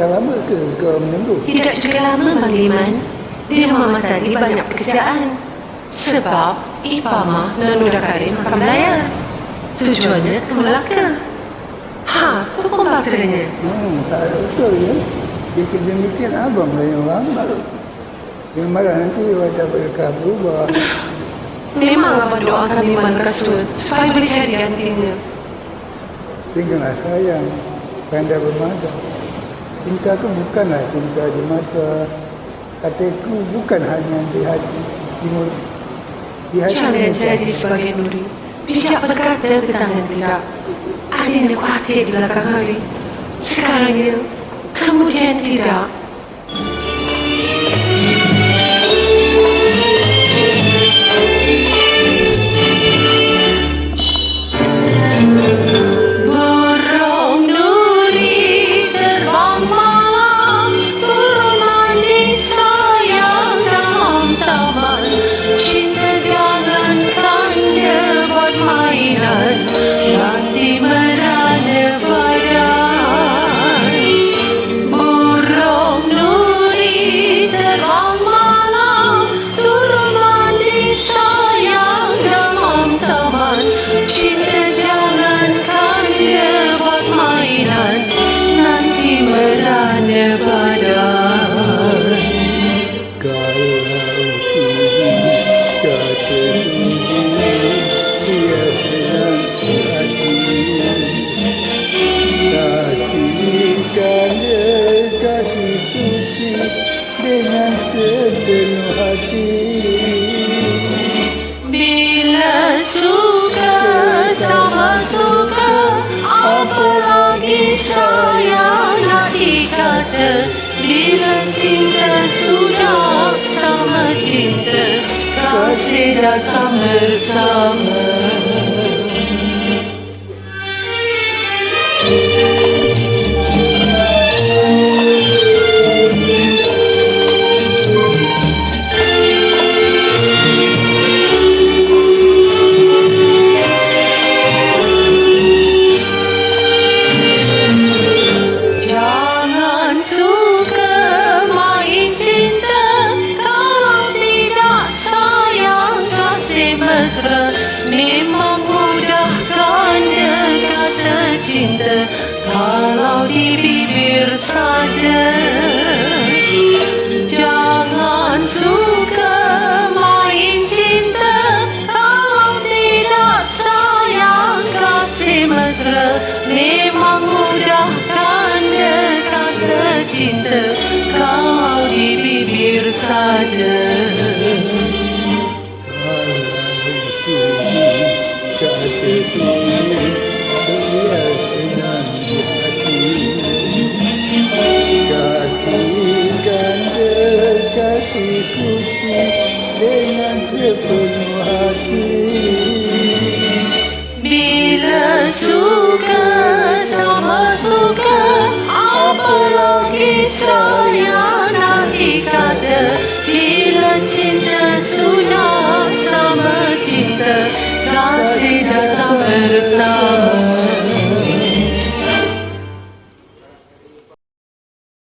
dah lama ke menunggu? Tidak juga lama, Bang Liman. Di rumah Mak tadi banyak pekerjaan. Sebab Ipamah Nona Karim akan belayar. Tujuannya ke Melaka. Tu pun bakterinya. Betul ya. Jika demikian abang lah yang lambat. Yang marah nanti wajah mereka berubah. Memang abang doakan Liman Kasut supaya boleh cari gantinya. Tinggallah sayang, pandai bermata. Cinta tu bukanlah cinta di mata. Kataku bukan hanya di hati. Di hati Jangan jadi sebagai nuri. Bijak berkata bertangan tidak. Adanya khawatir di belakang hari. Sekarang ya, kemudian tidak. Bila suka sama suka, apalagi sayang nak dikata. Bila cinta sudah sama cinta, kasih datang bersama. Memang mudahkan kata cinta kalau di bibir saja. Jangan suka main cinta kalau tidak sayang kasih mesra. Memang mudahkan kata cinta kalau di bibir saja. Dengan